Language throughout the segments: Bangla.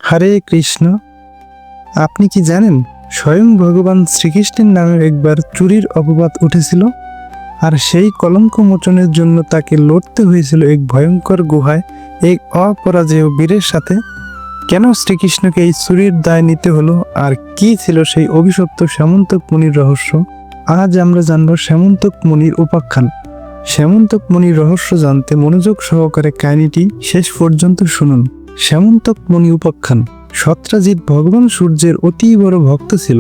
হরে কৃষ্ণ। আপনি কি জানেন স্বয়ং ভগবান শ্রীকৃষ্ণের নামে একবার চুরির অপবাদ উঠেছিল, আর সেই কলঙ্ক মোচনের জন্য তাকে লড়তে হয়েছিল এক ভয়ঙ্কর গুহায় এক অপরাজেয় বীরের সাথে। কেন শ্রীকৃষ্ণকে এই চুরির দায় নিতে হলো, আর কি ছিল সেই অভিশপ্ত শ্যামন্তক মুনির রহস্য? আজ আমরা জানব শ্যামন্তক মুনির উপাখ্যান। শ্যামন্তক মুনির রহস্য জানতে মনোযোগ সহকারে কাহিনীটি শেষ পর্যন্ত শুনুন। শ্যামন্তক মুনি উপাখ্যান। সত্রাজিৎ ভগবান সূর্যের অতি বড় ভক্ত ছিল।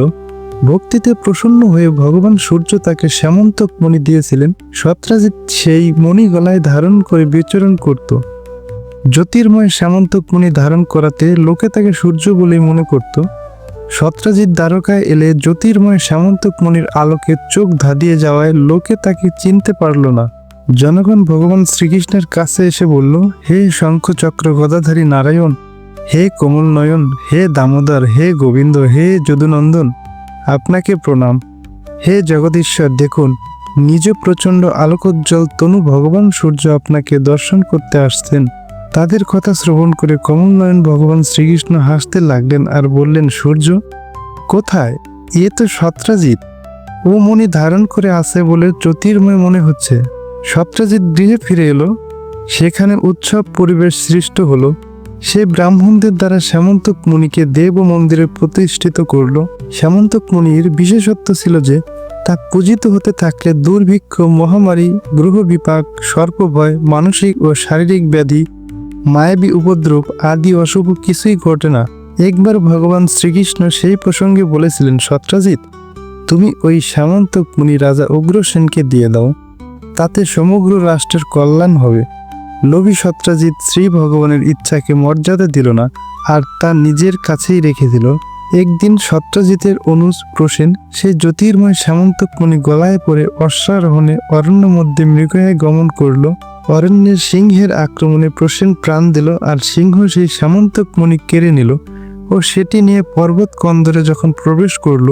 ভক্তিতে প্রসন্ন হয়ে ভগবান সূর্য তাকে শ্যামন্তক মণি দিয়েছিলেন। সত্রাজিৎ সেই মণি গলায় ধারণ করে বিচরণ করত। জ্যোতির্ময় শ্যামন্তক মণি ধারণ করাতে লোকে তাকে সূর্য বলেই মনে করত। সত্রাজিৎ দ্বারকায় এলে জ্যোতির্ময় শ্যামন্তক মণির আলোকে চোখ ধাঁধিয়ে যাওয়ায় লোকে তাকে চিনতে পারল না। জনগণ ভগবান শ্রীকৃষ্ণের কাছে এসে বলল, হে শঙ্খ চক্র গদাধারী নারায়ণ, হে কোমল নয়ন, হে দামোদর, হে গোবিন্দ, হে যদুনন্দন, আপনাকে প্রণাম। হে জগদীশ্বর, দেখুন নিজ প্রচণ্ড আলোকোজ্জ্বল তনু ভগবান সূর্য আপনাকে দর্শন করতে আসছেন। তাদের কথা শ্রবণ করে কমল নয়ন ভগবান শ্রীকৃষ্ণ হাসতে লাগলেন আর বললেন, সূর্য কোথায়? এ তো সত্রাজিৎ, ও মণি ধারণ করে আছে বলে জ্যোতির্ময় মনে হচ্ছে। সত্রাজিৎ গৃহে ফিরে এলো। সেখানে উৎসব পরিবেশ সৃষ্ট হলো। সে ব্রাহ্মণদের দ্বারা শ্যামন্তক মুনিকে দেব মন্দিরে প্রতিষ্ঠিত করল। শ্যামন্তক মুনির বিশেষত্ব ছিল যে তা পূজিত হতে থাকলে দুর্ভিক্ষ, মহামারী, গ্রহ বিপাক, সর্পভয়, মানসিক ও শারীরিক ব্যাধি, মায়াবী উপদ্রব আদি অশুভ কিছুই ঘটে না। একবার ভগবান শ্রীকৃষ্ণ সেই প্রসঙ্গে বলেছিলেন, সত্রাজিৎ, তুমি ওই শ্যামন্তক মুনি রাজা উগ্রসেনকে দিয়ে দাও, তাতে সমগ্র রাষ্ট্রের কল্যাণ হবে। লোভী সত্রাজিৎ শ্রী ভগবানের ইচ্ছাকে মর্যাদা দিল না, আর তা নিজের কাছেই রেখে দিল। একদিন সত্রাজিতের অনুজ প্রসেন সেই জ্যোতির্ময় শ্যামন্তক মুনি গলায় পরে অশ্বারোহণে অরণ্য মধ্যে মৃগয়ায় গমন করল। অরণ্যের সিংহের আক্রমণে প্রসেন প্রাণ দিল, আর সিংহ সেই শ্যামন্তক মুনি কেড়ে নিল ও সেটি নিয়ে পর্বত কন্দরে যখন প্রবেশ করল,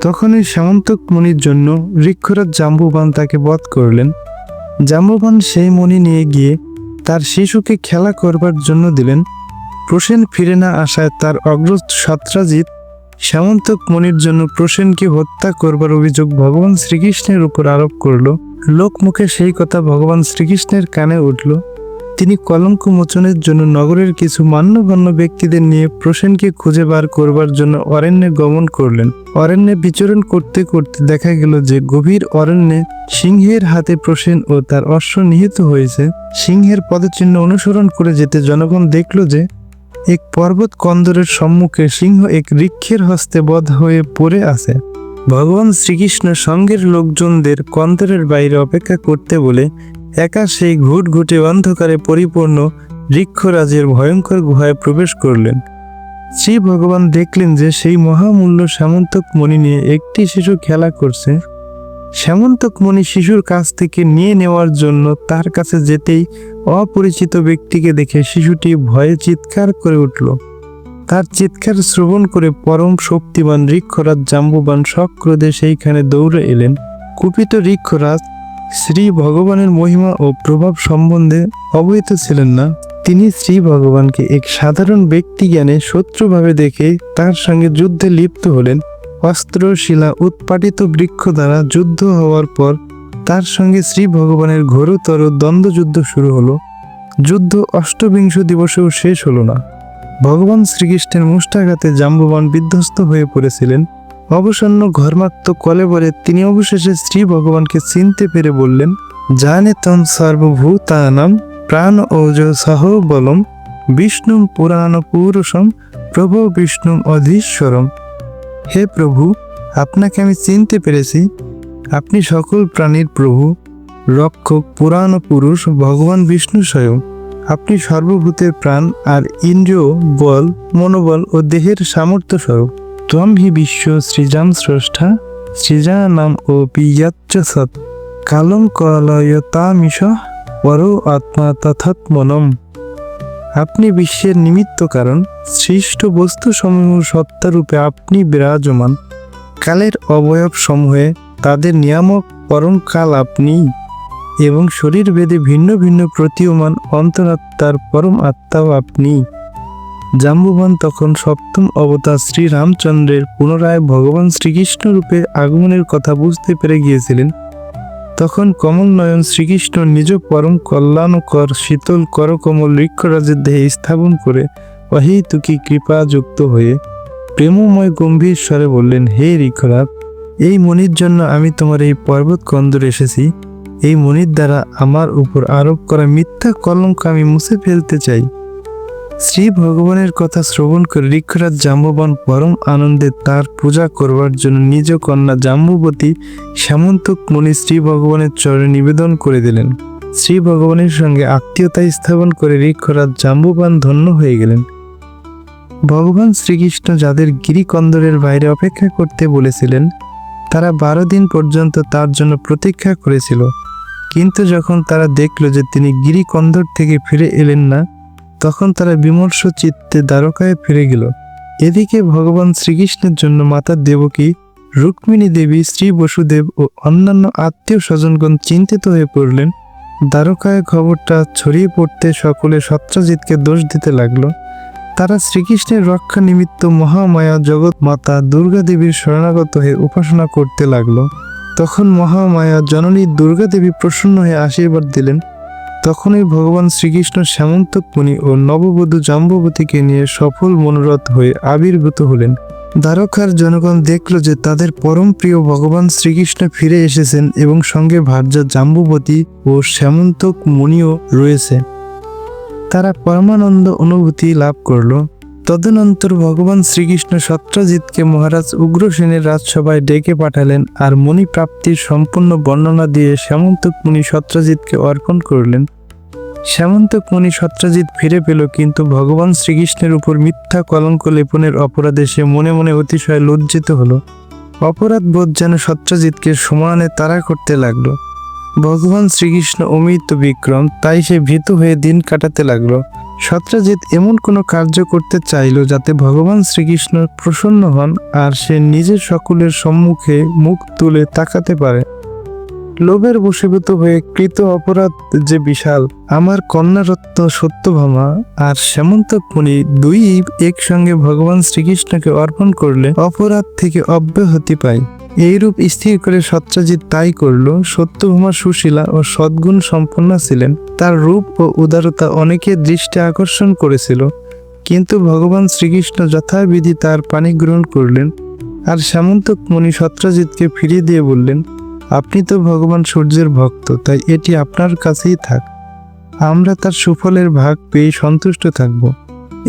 তখনই শ্যামন্তক মুনির জন্য বৃক্ষরাজ জাম্বুবান তাকে বধ করলেন। জাম্বুবান সেই মণি নিয়ে গিয়ে তার শিশুকে খেলা করবার জন্য দিলেন। প্রসেন ফিরে না আসায় তার অগ্রজ সত্রাজিৎ শ্যামন্তক মুনির জন্য প্রসেনকে হত্যা করবার অভিযোগ ভগবান শ্রীকৃষ্ণের উপর আরোপ করল। লোকমুখে সেই কথা ভগবান শ্রীকৃষ্ণের কানে উঠল। তিনি কলঙ্ক মোচনের জন্য নগরের কিছু মান্যগণ্য ব্যক্তিদের নিয়ে প্রসেনকে খুঁজে বার করবার জন্য অরণ্যে গমন করলেন। অরণ্যে বিচরণ করতে করতে দেখা গেল যে গভীর অরণ্যে সিংহের হাতে প্রসেন ও তার অশ্ব নিহত হয়েছে। সিংহের পদচিহ্ন অনুসরণ করে যেতে জনগণ দেখল যে এক পর্বত কন্দরের সম্মুখে সিংহ এক ঋক্ষের হস্তে বধ হয়ে পড়ে আছে। ভগবান শ্রীকৃষ্ণ সঙ্গের লোকজনদের কন্দরের বাইরে অপেক্ষা করতে বলে একা সেই ঘুটঘুটে অন্ধকারে পরিপূর্ণ বৃক্ষরাজের ভয়ঙ্কর গুহায় প্রবেশ করলেন। শ্রী ভগবান দেখলেন যে সেই মহামূল্য শ্যামন্তক মণি নিয়ে একটি শিশু খেলা করছে। শ্যামন্তক মণি শিশুর কাছ থেকে নিয়ে নেওয়ার জন্য তার কাছে যেতেই অপরিচিত ব্যক্তিকে দেখে শিশুটি ভয়ে চিৎকার করে উঠল। তার চিৎকার শ্রবণ করে পরম শক্তিমান ঋক্ষরাজ জাম্বুবান সক্রোধে সেইখানে দৌড়ে এলেন। কুপিত ঋক্ষরাজ শ্রী ভগবানের মহিমা ও প্রভাব সম্বন্ধে অবহিত ছিলেন না। তিনি শ্রী ভগবানকে এক সাধারণ ব্যক্তি জ্ঞানে শত্রুভাবে দেখে তার সঙ্গে যুদ্ধে লিপ্ত হলেন। অস্ত্র শিলা উৎপাটিত বৃক্ষ দ্বারা যুদ্ধ হওয়ার পর তার সঙ্গে শ্রী ভগবানের ঘোরতর দ্বন্দ্বযুদ্ধ শুরু হলো। যুদ্ধ অষ্টবিংশ দিবসেও শেষ হলো না। ভগবান শ্রীকৃষ্ণের মুষ্টাঘাতে জাম্বুবান বিধ্বস্ত হয়ে পড়েছিলেন। অবসন্ন ঘর্মাক্ত কলেবরে তিনি অবশেষে শ্রী ভগবানকে চিনতে পেরে বললেন, জানে তম সর্বভূতানাম প্রাণ ওজসহ বলম বিষ্ণুম পুরাণ পুরুষম প্রভু বিষ্ণুম অধীশ্বরম। হে প্রভু, আপনাকে আমি চিনতে পেরেছি। আপনি সকল প্রাণীর প্রভু, রক্ষক, পুরাণ পুরুষ ভগবান বিষ্ণু স্বয়ং। আপনি সর্বভূতের প্রাণ আর ইন্দ্রিয়, বল, মনোবল ও দেহের সামর্থ্য স্বরূপ। ত্বম হি বিশ্ব সৃজাম স্রষ্টা সৃজানাম ও পিয়াচ্চ সৎ কালম কলয়তামিষ পর আত্মা তথাত্মনম। আপনি বিশ্বের নিমিত্ত কারণ, সৃষ্ট বস্তুসমূহ সত্তারূপে আপনি বিরাজমান। কালের অবয়ব সমূহে তাদের নিয়ামক পরম কাল আপনি, এবং শরীর ভেদে ভিন্ন ভিন্ন প্রতীয়মান অন্তরাত্মার পরম আত্মাও আপনি। জাম্বুবান তখন সপ্তম অবতার শ্রী রামচন্দ্রের পুনরায় ভগবান শ্রীকৃষ্ণ রূপে আগমনের কথা বুঝতে পেরে গিয়েছিলেন। তখন কমল নয়ন শ্রীকৃষ্ণ নিজ পরম কল্যাণকর শীতল করকমল ঋক্ষরাজের দেহে স্থাপন করে অহেতুকী কৃপাযুক্ত হয়ে প্রেমময় গম্ভীর স্বরে বললেন, হে ঋক্ষরাজ, এই মণির জন্য আমি তোমার এই পর্বত কন্দরে এসেছি। এই মণির দ্বারা আমার উপর আরোপ করা মিথ্যা কলঙ্ক আমি মুছে ফেলতে চাই। শ্রী ভগবানের কথা শ্রবণ করে ঋক্ষরাজ জাম্ববান পরম আনন্দে তার পূজা করবার জন্য নিজ কন্যা জাম্বুবতী শ্যামন্তক মণি শ্রী ভগবানের চরণে নিবেদন করে দিলেন। শ্রী ভগবানের সঙ্গে আত্মীয়তা স্থাপন করে ঋক্ষরাজ জাম্বুবান ধন্য হয়ে গেলেন। ভগবান শ্রীকৃষ্ণ যাদের গিরিকন্দরের বাইরে অপেক্ষা করতে বলেছিলেন, তারা 12 দিন পর্যন্ত তার জন্য প্রতীক্ষা করেছিল। কিন্তু যখন তারা দেখল যে তিনি গিরিকন্দর থেকে ফিরে এলেন না, তখন তারা বিমর্ষ চিত্তে দ্বারকায় ফিরে গেল। এদিকে ভগবান শ্রীকৃষ্ণের জন্য মাতা দেবকী, রুক্মিণী দেবী, শ্রী বসুদেব ও অন্যান্য আত্মীয় স্বজনগণ চিন্তিত হয়ে পড়লেন। দ্বারকায় খবরটা ছড়িয়ে পড়তে সকলে সত্যজিৎকে দোষ দিতে লাগলো। তারা শ্রীকৃষ্ণের রক্ষা নিমিত্ত মহামায়া জগৎ মাতা দুর্গা দেবীর শরণাগত হয়ে উপাসনা করতে লাগলো। তখন মহামায়া জননী দুর্গা দেবী প্রসন্ন হয়ে আশীর্বাদ দিলেন। তখনই ভগবান শ্রীকৃষ্ণ শ্যামন্তক মুনি ও নববধূ জাম্বুবতীকে নিয়ে সফল মনোরথ হয়ে আবির্ভূত হলেন। দ্বারকার জনগণ দেখল যে তাদের পরম প্রিয় ভগবান শ্রীকৃষ্ণ ফিরে এসেছেন এবং সঙ্গে ভার্যা জাম্বুবতী ও শ্যামন্তক মুনিও রয়েছে। তারা পরমানন্দ অনুভূতি লাভ করল। তদনন্তর ভগবান শ্রীকৃষ্ণ সত্যজিৎকে মহারাজ উগ্রসেনের রাজসভায় ডেকে পাঠালেন আর মণি প্রাপ্তির সম্পূর্ণ বর্ণনা দিয়ে শ্যামন্তক মুনি সত্যজিৎকে অর্পণ করলেন। শ্যামন্তক মুনি সত্যজিৎ ফিরে পেল, কিন্তু ভগবান শ্রীকৃষ্ণের উপর মিথ্যা কলঙ্ক লেপনের অপরাধে সে মনে মনে অতিশয় লজ্জিত হলো। অপরাধ বোধ যেন সত্যজিৎকে সমানে তাড়া করতে লাগলো। ভগবান শ্রীকৃষ্ণ অমৃত বিক্রম, তাই সে ভীত হয়ে দিন কাটাতে লাগলো। সত্যজিৎ এমন কোনো কার্য করতে চাইল যাতে ভগবান শ্রীকৃষ্ণ প্রসন্ন হন আর সে নিজের সকলের সম্মুখে মুখ তুলে তাকাতে পারে। লোভের বশীভূত হয়ে কৃত অপরাধ যে বিশাল। আমার কন্যারত্ন সত্যভামা আর শ্যামন্তক মুনি দুই একসঙ্গে ভগবান শ্রীকৃষ্ণকে অর্পণ করলে অপরাধ থেকে অব্যাহতি পায়। এইরূপ স্থির করে সত্যজিৎ তাই করল। সত্যভামা সুশীলা ও সদ্গুণ সম্পন্ন ছিলেন। তার রূপ ও উদারতা অনেকের দৃষ্টি আকর্ষণ করেছিল, কিন্তু ভগবান শ্রীকৃষ্ণ যথাবিধি তার পানি গ্রহণ করলেন আর শ্যামন্তক মুনি সত্যজিৎকে ফিরিয়ে দিয়ে বললেন, আপনি তো ভগবান সূর্যের ভক্ত, তাই এটি আপনার কাছেই থাক। আমরা তার সুফলের ভাগ পেয়ে সন্তুষ্ট থাকব।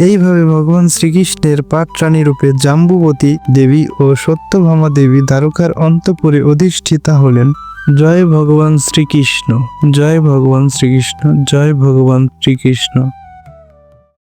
এইভাবে ভগবান শ্রীকৃষ্ণের পাটরানী রূপে জাম্বুবতী দেবী ও সত্যভামা দেবী দ্বারকার অন্তঃপুরে অধিষ্ঠিতা হলেন। জয় ভগবান শ্রীকৃষ্ণ, জয় ভগবান শ্রীকৃষ্ণ, জয় ভগবান শ্রীকৃষ্ণ।